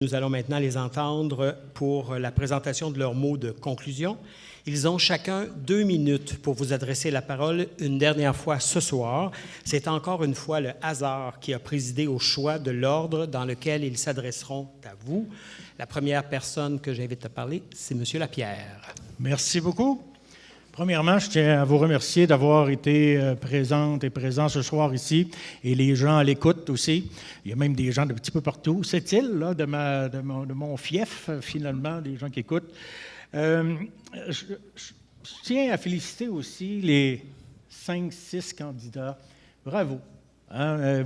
Nous allons maintenant les entendre pour la présentation de leurs mots de conclusion. Ils ont chacun 2 minutes pour vous adresser la parole une dernière fois ce soir. C'est encore une fois le hasard qui a présidé au choix de l'ordre dans lequel ils s'adresseront à vous. La première personne que j'invite à parler, c'est M. Lapierre. Merci beaucoup. Premièrement, je tiens à vous remercier d'avoir été présente et présent ce soir ici, et les gens à l'écoute aussi. Il y a même des gens de petit peu partout. Cette île là, de mon fief, finalement, des gens qui écoutent. Je tiens à féliciter aussi les 5-6 candidats. Bravo.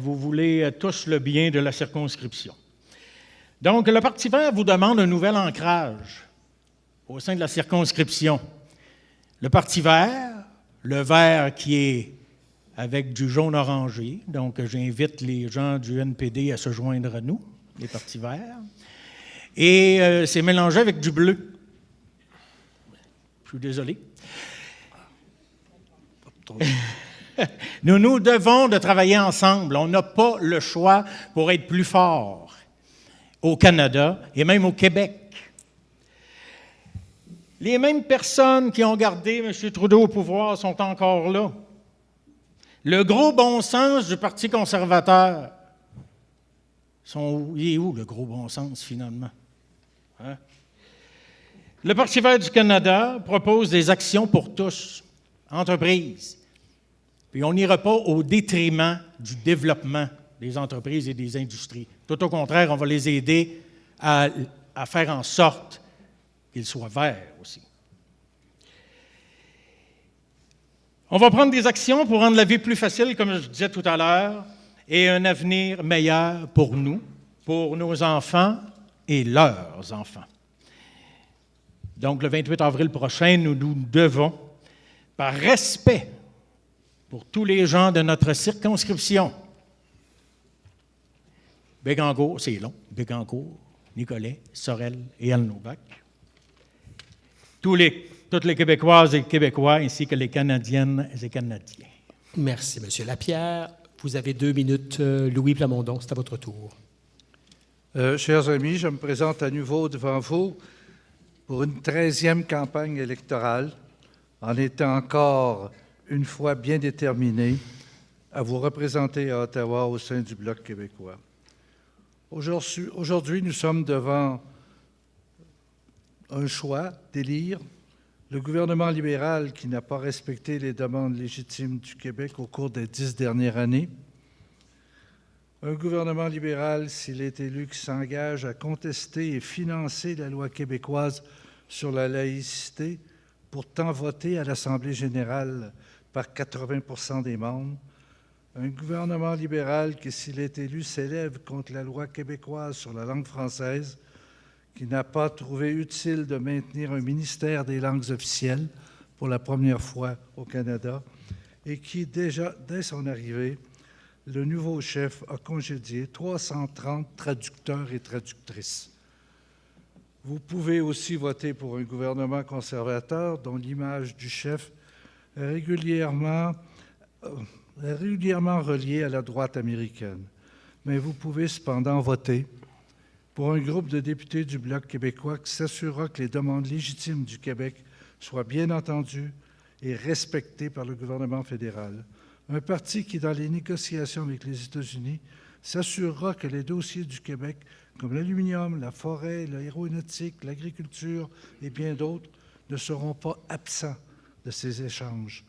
Vous voulez tous le bien de la circonscription. Donc, le Parti vert vous demande un nouvel ancrage au sein de la circonscription. Le Parti vert, le vert qui est avec du jaune orangé, donc j'invite les gens du NPD à se joindre à nous, les Partis verts, et c'est mélangé avec du bleu. Je suis désolé. Nous devons de travailler ensemble. On n'a pas le choix pour être plus fort au Canada et même au Québec. Les mêmes personnes qui ont gardé M. Trudeau au pouvoir sont encore là. Le gros bon sens du Parti conservateur, il est où le gros bon sens finalement? Hein? Le Parti vert du Canada propose des actions pour tous, entreprises. Puis on n'ira pas au détriment du développement des entreprises et des industries. Tout au contraire, on va les aider à faire en sorte qu'ils soient verts aussi. On va prendre des actions pour rendre la vie plus facile, comme je disais tout à l'heure, et un avenir meilleur pour nous, pour nos enfants et leurs enfants. Donc, le 28 avril prochain, nous devons, par respect pour tous les gens de notre circonscription, Bécancour, c'est long, Bécancour, Nicolet, Sorel et Alnovac, toutes les Québécoises et Québécois, ainsi que les Canadiennes et Canadiens. Merci, M. Lapierre. Vous avez 2 minutes. Louis Plamondon, c'est à votre tour. Chers amis, je me présente à nouveau devant vous pour une 13e campagne électorale, en étant encore une fois bien déterminé à vous représenter à Ottawa au sein du Bloc québécois. Aujourd'hui, nous sommes devant un choix d'élire le gouvernement libéral qui n'a pas respecté les demandes légitimes du Québec au cours des 10 dernières années. Un gouvernement libéral, s'il est élu, qui s'engage à contester et financer la loi québécoise sur la laïcité, pourtant votée à l'Assemblée générale par 80% des membres. Un gouvernement libéral qui, s'il est élu, s'élève contre la loi québécoise sur la langue française, qui n'a pas trouvé utile de maintenir un ministère des langues officielles pour la première fois au Canada, et qui, déjà, dès son arrivée, le nouveau chef a congédié 330 traducteurs et traductrices. Vous pouvez aussi voter pour un gouvernement conservateur dont l'image du chef est régulièrement reliée à la droite américaine. Mais vous pouvez cependant voter pour un groupe de députés du Bloc québécois qui s'assurera que les demandes légitimes du Québec soient bien entendues et respectées par le gouvernement fédéral. Un parti qui, dans les négociations avec les États-Unis, s'assurera que les dossiers du Québec, comme l'aluminium, la forêt, l'aéronautique, l'agriculture et bien d'autres, ne seront pas absents de ces échanges.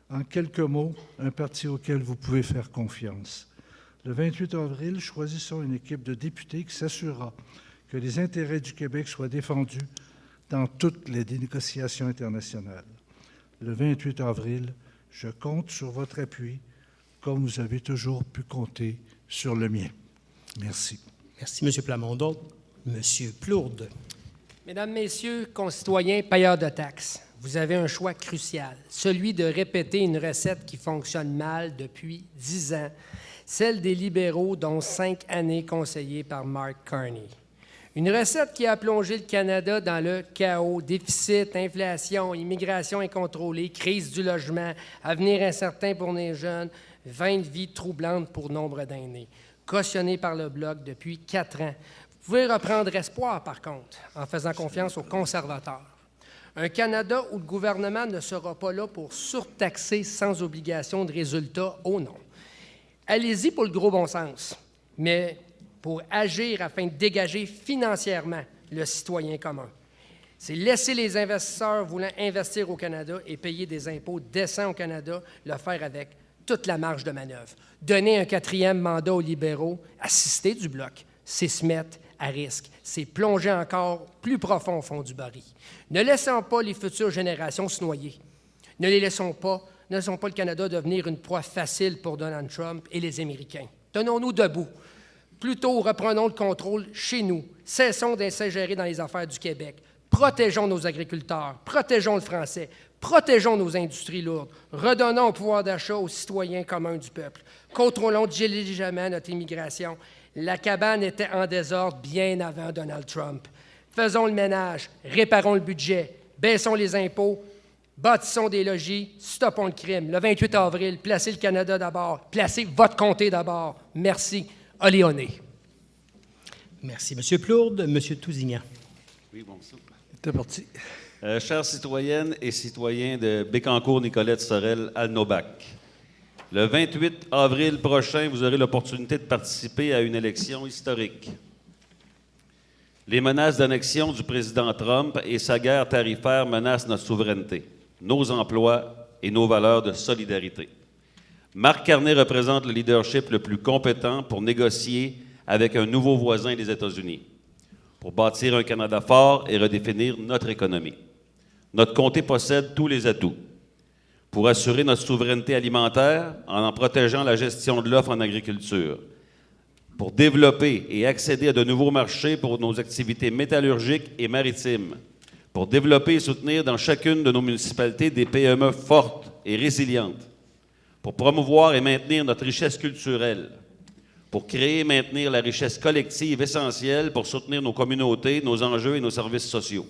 En quelques mots, un parti auquel vous pouvez faire confiance. Le 28 avril, choisissons une équipe de députés qui s'assurera que les intérêts du Québec soient défendus dans toutes les négociations internationales. Le 28 avril, je compte sur votre appui, comme vous avez toujours pu compter sur le mien. Merci. Merci, M. Plamondon. M. Plourde. Mesdames, Messieurs, concitoyens payeurs de taxes, vous avez un choix crucial, celui de répéter une recette qui fonctionne mal depuis 10 ans, celle des libéraux, dont 5 années conseillés par Mark Carney. Une recette qui a plongé le Canada dans le chaos, déficit, inflation, immigration incontrôlée, crise du logement, avenir incertain pour les jeunes, 20 vies troublantes pour nombre d'aînés. Cautionnée par le Bloc depuis 4 ans. Vous Vous pouvez reprendre espoir, par contre, en faisant confiance aux conservateurs. Un Canada où le gouvernement ne sera pas là pour surtaxer sans obligation de résultat, oh non. Allez-y pour le gros bon sens, mais pour agir afin de dégager financièrement le citoyen commun. C'est laisser les investisseurs voulant investir au Canada et payer des impôts décents au Canada, le faire avec toute la marge de manœuvre. Donner un 4e mandat aux libéraux, assister du Bloc, c'est se mettre à risque. C'est plonger encore plus profond au fond du baril. Ne laissons pas les futures générations se noyer. Ne laissons pas le Canada devenir une proie facile pour Donald Trump et les Américains. Tenons-nous debout. Plutôt, reprenons le contrôle chez nous. Cessons d'insingérer dans les affaires du Québec. Protégeons nos agriculteurs, protégeons le français, protégeons nos industries lourdes, redonnons le pouvoir d'achat aux citoyens communs du peuple, contrôlons diligemment notre immigration. La cabane était en désordre bien avant Donald Trump. Faisons le ménage, réparons le budget, baissons les impôts, bâtissons des logis, stoppons le crime. Le 28 avril, placez le Canada d'abord, placez votre comté d'abord. Merci. Oléoné. Merci. M. Plourde, M. Tousignan. Oui, bonsoir. C'est parti. Chères citoyennes et citoyens de Bécancour, Nicolette, Sorel, Alnobac, le 28 avril prochain, vous aurez l'opportunité de participer à une élection historique. Les menaces d'annexion du président Trump et sa guerre tarifaire menacent notre souveraineté, nos emplois et nos valeurs de solidarité. Marc Carney représente le leadership le plus compétent pour négocier avec un nouveau voisin des États-Unis, pour bâtir un Canada fort et redéfinir notre économie. Notre comté possède tous les atouts pour assurer notre souveraineté alimentaire en protégeant la gestion de l'offre en agriculture, pour développer et accéder à de nouveaux marchés pour nos activités métallurgiques et maritimes, pour développer et soutenir dans chacune de nos municipalités des PME fortes et résilientes, pour promouvoir et maintenir notre richesse culturelle, pour créer et maintenir la richesse collective essentielle pour soutenir nos communautés, nos enjeux et nos services sociaux.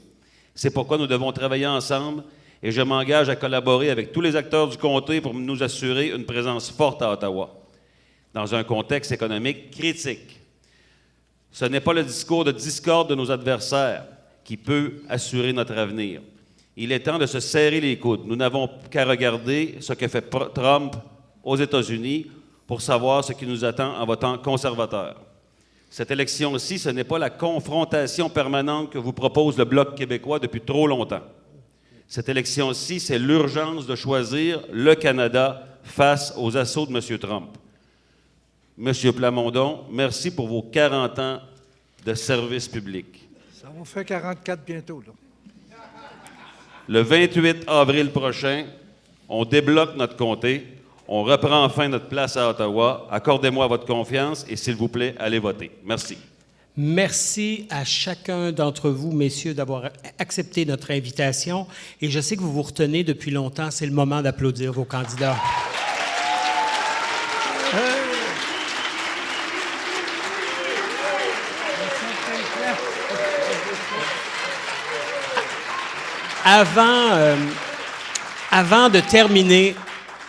C'est pourquoi nous devons travailler ensemble et je m'engage à collaborer avec tous les acteurs du comté pour nous assurer une présence forte à Ottawa, dans un contexte économique critique. Ce n'est pas le discours de discorde de nos adversaires qui peut assurer notre avenir. Il est temps de se serrer les coudes. Nous n'avons qu'à regarder ce que fait Trump aux États-Unis pour savoir ce qui nous attend en votant conservateur. Cette élection-ci, ce n'est pas la confrontation permanente que vous propose le Bloc québécois depuis trop longtemps. Cette élection-ci, c'est l'urgence de choisir le Canada face aux assauts de M. Trump. Monsieur Plamondon, merci pour vos 40 ans de service public. Ça va faire 44 bientôt, là. Le 28 avril prochain, on débloque notre comté, on reprend enfin notre place à Ottawa. Accordez-moi votre confiance et, s'il vous plaît, allez voter. Merci. Merci à chacun d'entre vous, messieurs, d'avoir accepté notre invitation. Et je sais que vous vous retenez depuis longtemps. C'est le moment d'applaudir vos candidats.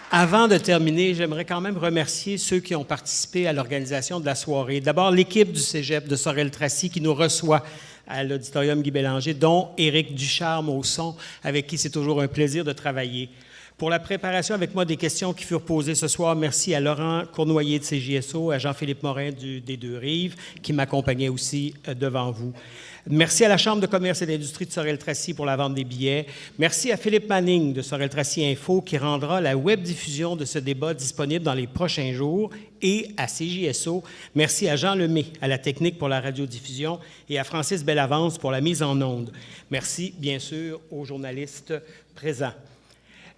Avant de terminer, j'aimerais quand même remercier ceux qui ont participé à l'organisation de la soirée. D'abord, l'équipe du Cégep de Sorel-Tracy qui nous reçoit à l'Auditorium Guy Bélanger, dont Éric Ducharme au son, avec qui c'est toujours un plaisir de travailler. Pour la préparation avec moi des questions qui furent posées ce soir, merci à Laurent Cournoyer de CJSO, à Jean-Philippe Morin des Deux-Rives, qui m'accompagnait aussi devant vous. Merci à la Chambre de commerce et d'industrie de Sorel-Tracy pour la vente des billets. Merci à Philippe Manning de Sorel-Tracy Info qui rendra la web-diffusion de ce débat disponible dans les prochains jours. Et à CJSO, merci à Jean Lemay à la technique pour la radiodiffusion et à Francis Bellavance pour la mise en onde. Merci, bien sûr, aux journalistes présents.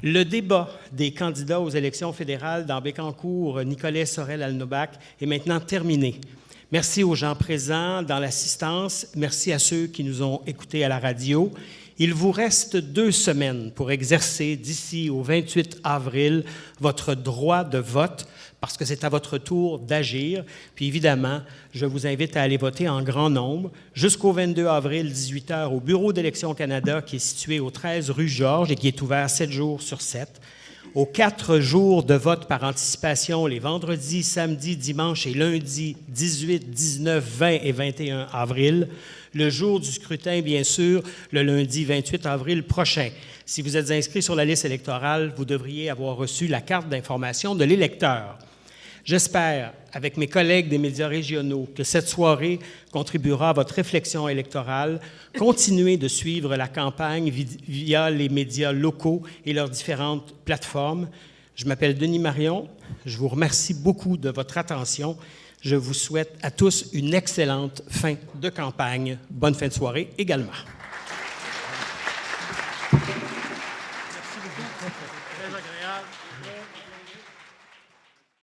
Le débat des candidats aux élections fédérales dans Bécancour, Nicolet, Sorel, Alnobac est maintenant terminé. Merci aux gens présents dans l'assistance. Merci à ceux qui nous ont écoutés à la radio. Il vous reste 2 semaines pour exercer d'ici au 28 avril votre droit de vote parce que c'est à votre tour d'agir. Puis évidemment, je vous invite à aller voter en grand nombre jusqu'au 22 avril, 18h, au Bureau d'Élections Canada qui est situé au 13 rue Georges et qui est ouvert 7 jours sur 7. aux 4 jours de vote par anticipation, les vendredis, samedis, dimanches et lundis 18, 19, 20 et 21 avril. Le jour du scrutin, bien sûr, le lundi 28 avril prochain. Si vous êtes inscrit sur la liste électorale, vous devriez avoir reçu la carte d'information de l'électeur. J'espère, avec mes collègues des médias régionaux, que cette soirée contribuera à votre réflexion électorale. Continuez de suivre la campagne via les médias locaux et leurs différentes plateformes. Je m'appelle Denis Marion. Je vous remercie beaucoup de votre attention. Je vous souhaite à tous une excellente fin de campagne. Bonne fin de soirée également. Merci beaucoup. Très agréable.